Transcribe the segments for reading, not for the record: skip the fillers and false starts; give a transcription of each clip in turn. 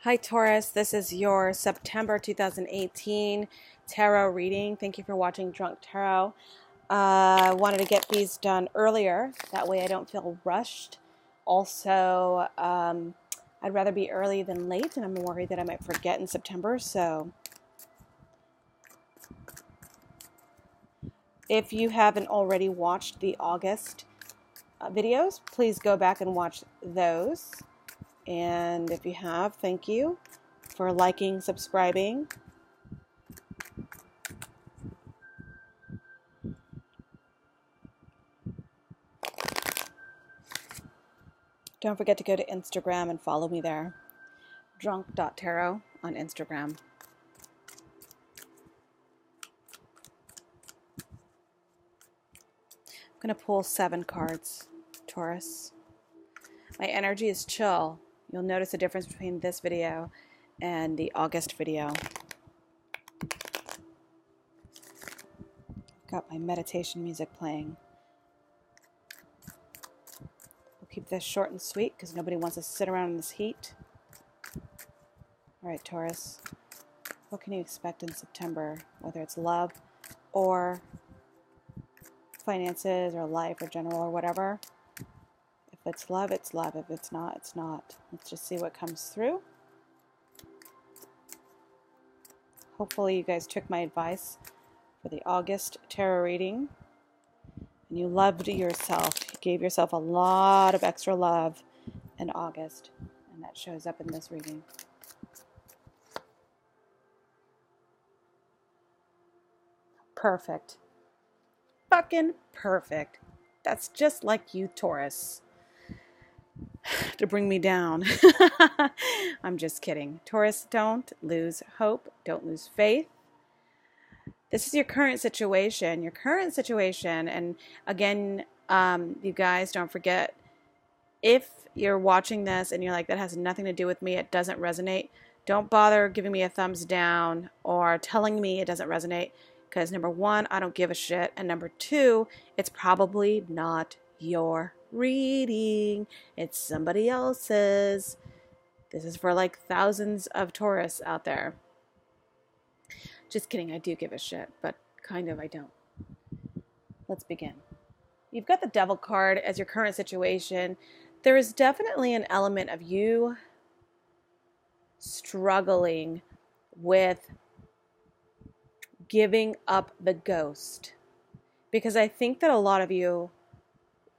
Hi Taurus, this is your September 2018 tarot reading. Thank you for watching Drunk Tarot. I wanted to get these done earlier, that way I don't feel rushed. Also, I'd rather be early than late, and I'm worried that I might forget in September, so if you haven't already watched the August videos, please go back and watch those. And if you have, thank you for liking, subscribing. Don't forget to go to Instagram and follow me there. Drunk.tarot on Instagram. I'm going to pull 7 cards, Taurus. My energy is chill. You'll notice a difference between this video and the August video. Got my meditation music playing. We'll keep this short and sweet because nobody wants to sit around in this heat. All right, Taurus. What can you expect in September, whether it's love or finances or life or general or whatever? If it's love, it's love. If it's not, it's not. Let's just see what comes through. Hopefully you guys took my advice for the August tarot reading and you loved yourself. You gave yourself a lot of extra love in August, and that shows up in this reading. Perfect. Fucking perfect. That's just like you, Taurus. To bring me down. I'm just kidding. Taurus, don't lose hope. Don't lose faith. This is your current situation. Your current situation. And again, you guys, don't forget, if you're watching this and you're like, that has nothing to do with me, it doesn't resonate, don't bother giving me a thumbs down or telling me it doesn't resonate. Because number 1, I don't give a shit. And number 2, it's probably not your reading. It's somebody else's. This is for like thousands of Taurus out there. Just kidding, I do give a shit, but kind of I don't. Let's begin. You've got the Devil card as your current situation. There is definitely an element of you struggling with giving up the ghost. Because I think that a lot of you,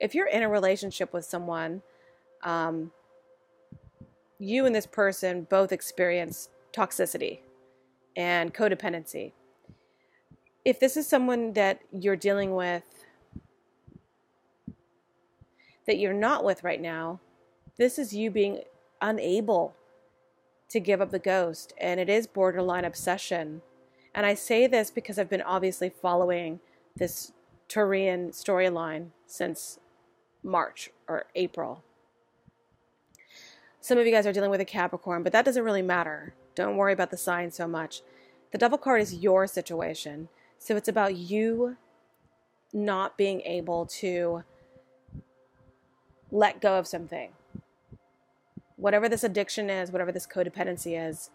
if you're in a relationship with someone, you and this person both experience toxicity and codependency. If this is someone that you're dealing with, that you're not with right now, this is you being unable to give up the ghost, and it is borderline obsession. And I say this because I've been obviously following this Taurian storyline since March or April. Some of you guys are dealing with a Capricorn, but that doesn't really matter. Don't worry about the sign so much. The Devil card is your situation. So it's about you not being able to let go of something. Whatever this addiction is, whatever this codependency is,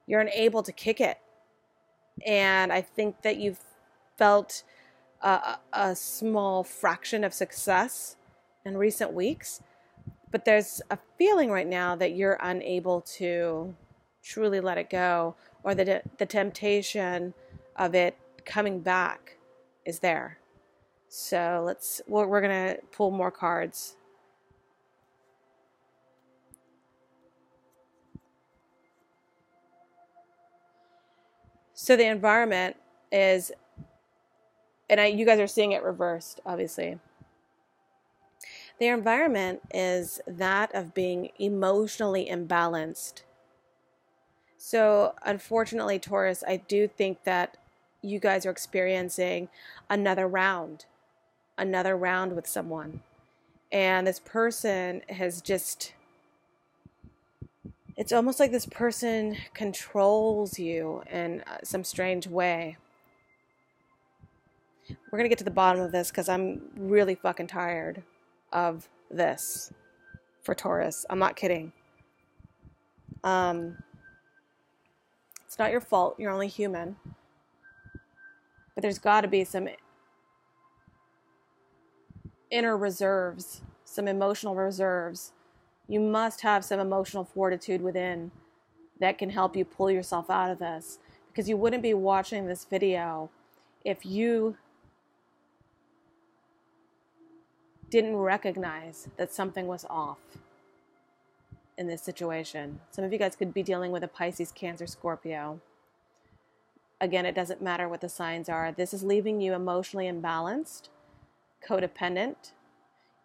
you're unable to kick it. And I think that you've felt a small fraction of success in recent weeks. But there's a feeling right now that you're unable to truly let it go, or that the temptation of it coming back is there. So we're going to pull more cards. So the environment is, and you guys are seeing it reversed, obviously. The environment is that of being emotionally imbalanced. So unfortunately, Taurus, I do think that you guys are experiencing another round with someone. And this person has just, it's almost like this person controls you in some strange way. We're going to get to the bottom of this because I'm really fucking tired of this for Taurus. I'm not kidding. It's not your fault. You're only human. But there's got to be some inner reserves, some emotional reserves. You must have some emotional fortitude within that can help you pull yourself out of this, because you wouldn't be watching this video if you didn't recognize that something was off in this situation. Some of you guys could be dealing with a Pisces, Cancer, Scorpio. Again, it doesn't matter what the signs are. This is leaving you emotionally imbalanced, codependent.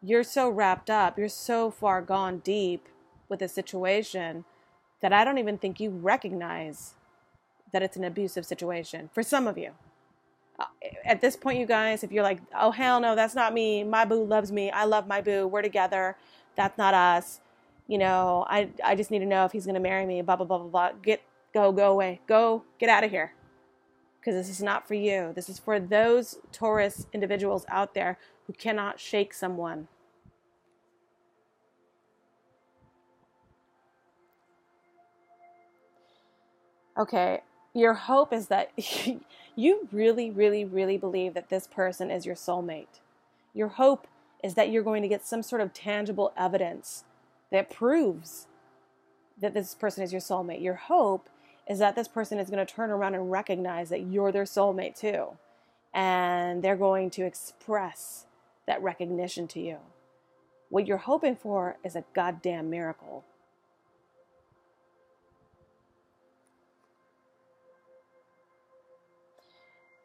You're so wrapped up, you're so far gone deep with the situation that I don't even think you recognize that it's an abusive situation for some of you. At this point, you guys, if you're like, oh, hell no, that's not me. My boo loves me. I love my boo. We're together. That's not us. You know, I just need to know if he's going to marry me, blah, blah, blah, blah, blah. Go away. Go, get out of here. Because this is not for you. This is for those Taurus individuals out there who cannot shake someone. Okay, your hope is that you really, really, really believe that this person is your soulmate. Your hope is that you're going to get some sort of tangible evidence that proves that this person is your soulmate. Your hope is that this person is going to turn around and recognize that you're their soulmate too. And they're going to express that recognition to you. What you're hoping for is a goddamn miracle.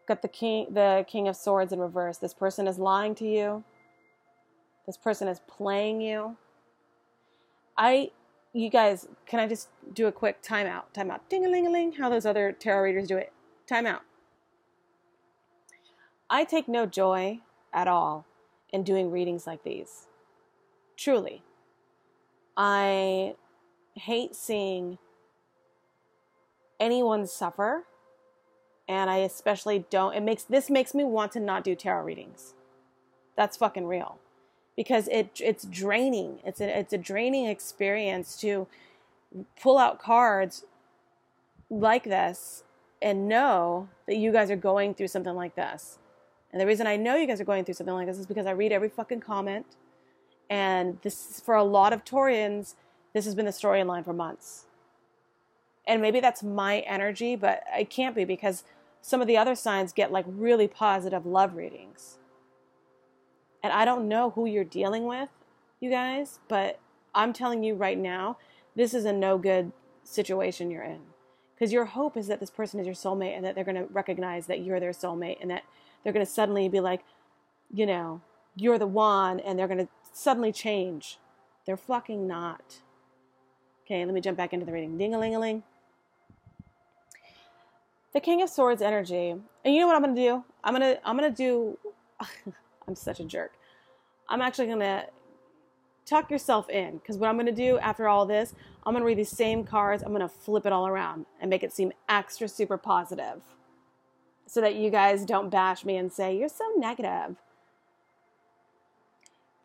Got the King of Swords in reverse. This person is lying to you. This person is playing you. You guys, can I just do a quick timeout? Timeout. Ding-a-ling-a-ling. How those other tarot readers do it. Timeout. I take no joy at all in doing readings like these. Truly. I hate seeing anyone suffer. And I especially don't, this makes me want to not do tarot readings. That's fucking real. Because it's draining. It's a draining experience to pull out cards like this and know that you guys are going through something like this. And the reason I know you guys are going through something like this is because I read every fucking comment. And this, for a lot of Taurians, this has been the storyline for months. And maybe that's my energy, but it can't be, because some of the other signs get like really positive love readings. And I don't know who you're dealing with, you guys, but I'm telling you right now, this is a no good situation you're in. Because your hope is that this person is your soulmate and that they're going to recognize that you're their soulmate and that they're going to suddenly be like, you know, you're the one, and they're going to suddenly change. They're fucking not. Okay, let me jump back into the reading. Ding-a-ling-a-ling. The King of Swords energy. And you know what I'm going to do? I'm going to do, I'm such a jerk. I'm actually going to tuck yourself in, because what I'm going to do after all this, I'm going to read these same cards. I'm going to flip it all around and make it seem extra super positive so that you guys don't bash me and say, you're so negative.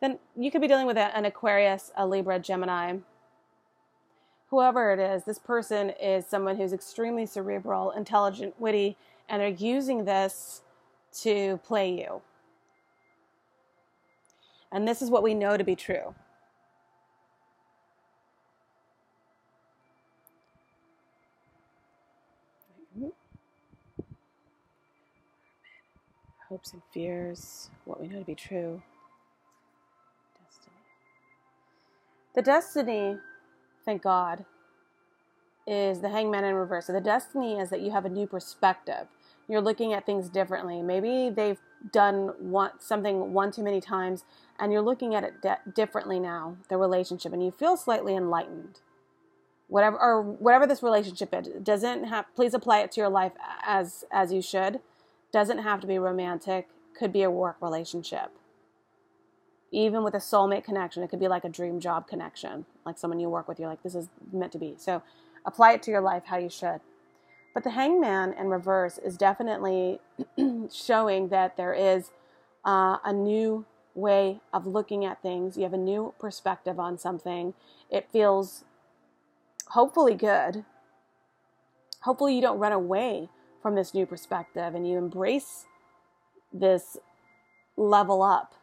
Then you could be dealing with an Aquarius, a Libra, Gemini. Whoever it is, this person is someone who's extremely cerebral, intelligent, witty, and they're using this to play you. And this is what we know to be true. Hopes and fears, what we know to be true. Destiny. The destiny, thank God, is the Hangman in reverse. So the destiny is that you have a new perspective. You're looking at things differently. Maybe they've done something one too many times, and you're looking at it differently now, the relationship, and you feel slightly enlightened. Whatever this relationship is, please apply it to your life as you should. Doesn't have to be romantic. Could be a work relationship. Even with a soulmate connection, it could be like a dream job connection. Like someone you work with, you're like, this is meant to be. So apply it to your life how you should. But the Hangman in reverse is definitely showing that there is a new way of looking at things. You have a new perspective on something. It feels hopefully good. Hopefully you don't run away from this new perspective and you embrace this level up,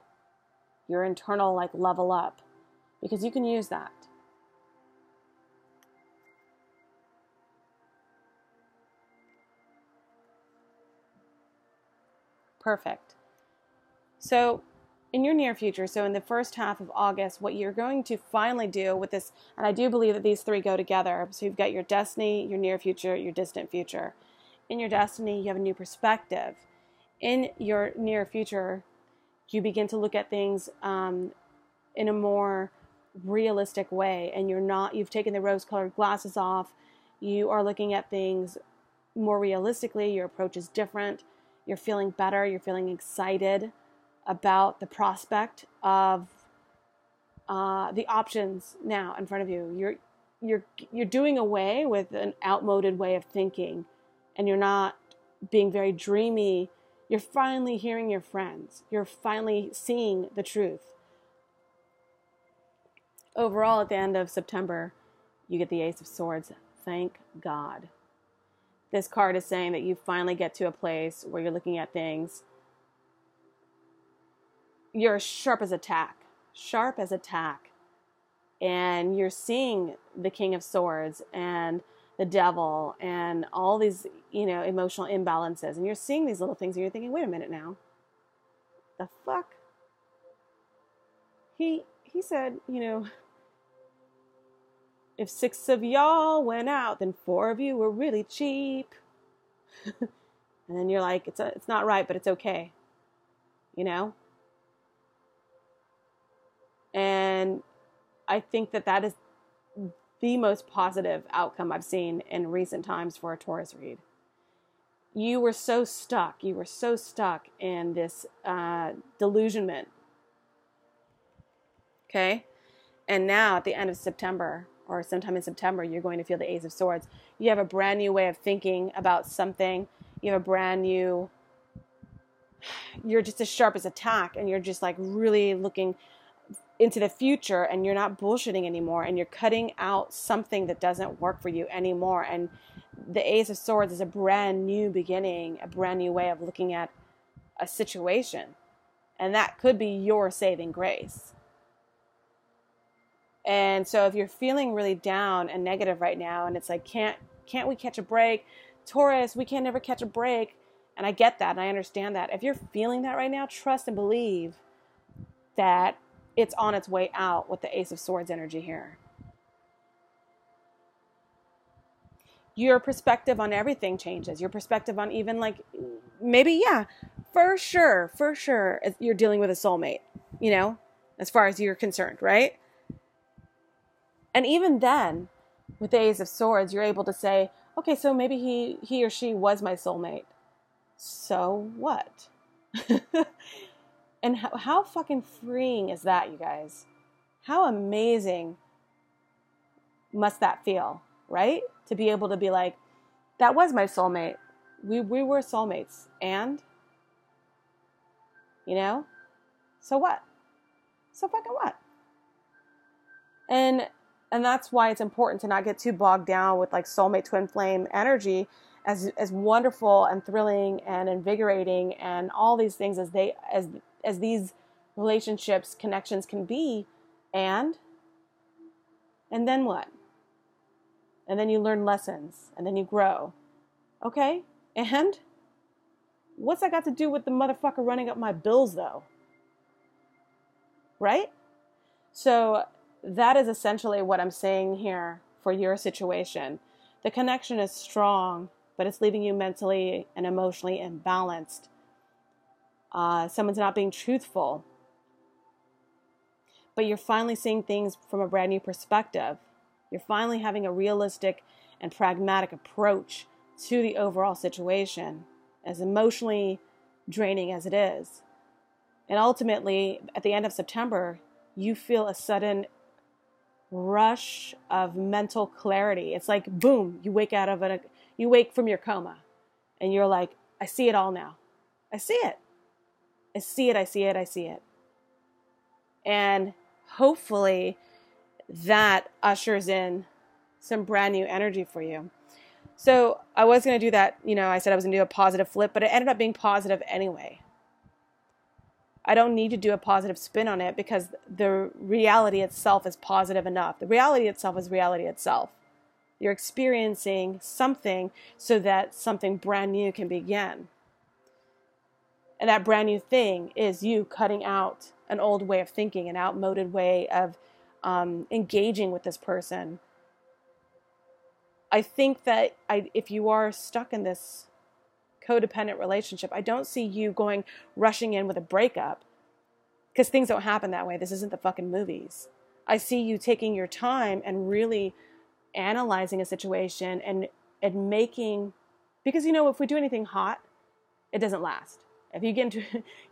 your internal like level up, because you can use that. Perfect. So in your near future, so in the first half of August, what you're going to finally do with this, and I do believe that these three go together. So you've got your destiny, your near future, your distant future. In your destiny, you have a new perspective. In your near future, you begin to look at things in a more realistic way, and you've taken the rose-colored glasses off. You are looking at things more realistically. Your approach is different. You're feeling better. You're feeling excited about the prospect of the options now in front of you. You're doing away with an outmoded way of thinking, and you're not being very dreamy. You're finally hearing your friends. You're finally seeing the truth. Overall, at the end of September, you get the Ace of Swords. Thank God. This card is saying that you finally get to a place where you're looking at things. You're sharp as a tack. And you're seeing the King of Swords and the Devil and all these, emotional imbalances. And you're seeing these little things and you're thinking, wait a minute now. The fuck? He said, if 6 of y'all went out, then 4 of you were really cheap. And then you're like, it's not right, but it's okay. And I think that is the most positive outcome I've seen in recent times for a Taurus read. You were so stuck. You were so stuck in this delusionment. Okay? And now at the end of September, or sometime in September, you're going to feel the Ace of Swords. You have a brand new way of thinking about something. You have a brand new, you're just as sharp as a tack, and you're just like really looking into the future, and you're not bullshitting anymore, and you're cutting out something that doesn't work for you anymore. And the Ace of Swords is a brand new beginning, a brand new way of looking at a situation. And that could be your saving grace. And so if you're feeling really down and negative right now, and it's like, can't we catch a break? Taurus, we can never catch a break. And I get that, and I understand that. If you're feeling that right now, trust and believe that it's on its way out with the Ace of Swords energy here. Your perspective on everything changes. Your perspective on even like, maybe, yeah, for sure, you're dealing with a soulmate, as far as you're concerned, right? And even then, with the Ace of Swords, you're able to say, okay, so maybe he or she was my soulmate. So what? And how fucking freeing is that, you guys? How amazing must that feel, right? To be able to be like, that was my soulmate. We were soulmates. And, so what? So fucking what? And that's why it's important to not get too bogged down with like soulmate twin flame energy, as wonderful and thrilling and invigorating and all these things as these relationships, connections can be. And then what? And then you learn lessons, and then you grow. Okay? And what's that got to do with the motherfucker running up my bills, though? Right? So that is essentially what I'm saying here for your situation. The connection is strong, but it's leaving you mentally and emotionally imbalanced. Someone's not being truthful. But you're finally seeing things from a brand new perspective. You're finally having a realistic and pragmatic approach to the overall situation, as emotionally draining as it is. And ultimately, at the end of September, you feel a sudden rush of mental clarity. It's like, boom, you wake from your coma, and you're like, I see it all now. I see it. And hopefully that ushers in some brand new energy for you. So I was going to do that. I said I was going to do a positive flip, but it ended up being positive anyway. I don't need to do a positive spin on it because the reality itself is positive enough. The reality itself is reality itself. You're experiencing something so that something brand new can begin. And that brand new thing is you cutting out an old way of thinking, an outmoded way of engaging with this person. I think that if you are stuck in this codependent relationship, I don't see you rushing in with a breakup, because things don't happen that way. This isn't the fucking movies. I see you taking your time and really analyzing a situation and making, because if we do anything hot, it doesn't last. If you get into,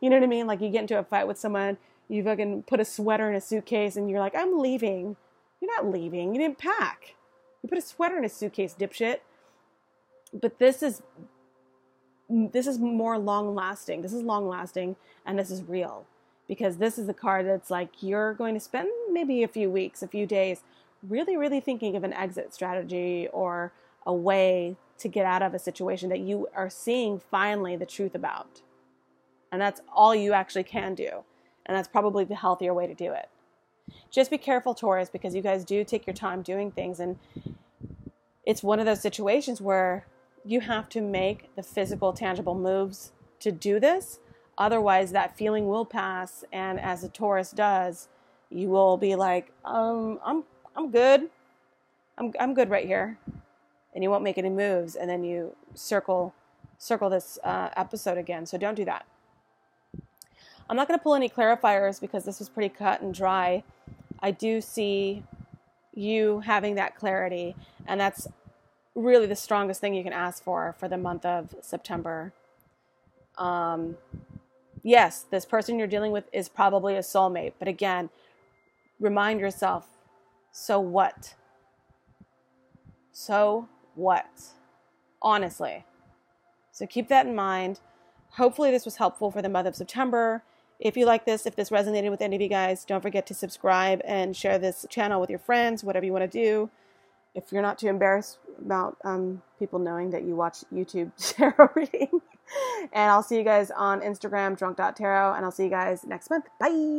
you know what I mean? Like you get into a fight with someone, you fucking put a sweater in a suitcase and you're like, I'm leaving. You're not leaving. You didn't pack. You put a sweater in a suitcase, dipshit. But this is more long lasting. This is long lasting and this is real, because this is the card that's like, you're going to spend maybe a few weeks, a few days, really, really thinking of an exit strategy or a way to get out of a situation that you are seeing finally the truth about. And that's all you actually can do. And that's probably the healthier way to do it. Just be careful, Taurus, because you guys do take your time doing things. And it's one of those situations where you have to make the physical, tangible moves to do this. Otherwise, that feeling will pass. And as a Taurus does, you will be like, I'm good. I'm good right here. And you won't make any moves. And then you circle this episode again. So don't do that. I'm not going to pull any clarifiers because this was pretty cut and dry. I do see you having that clarity, and that's really the strongest thing you can ask for the month of September. Yes, this person you're dealing with is probably a soulmate, but again, remind yourself, so what? So what? Honestly. So keep that in mind. Hopefully this was helpful for the month of September. If you like this, if this resonated with any of you guys, don't forget to subscribe and share this channel with your friends, whatever you want to do. If you're not too embarrassed about people knowing that you watch YouTube tarot reading. And I'll see you guys on Instagram, drunk.tarot, and I'll see you guys next month. Bye!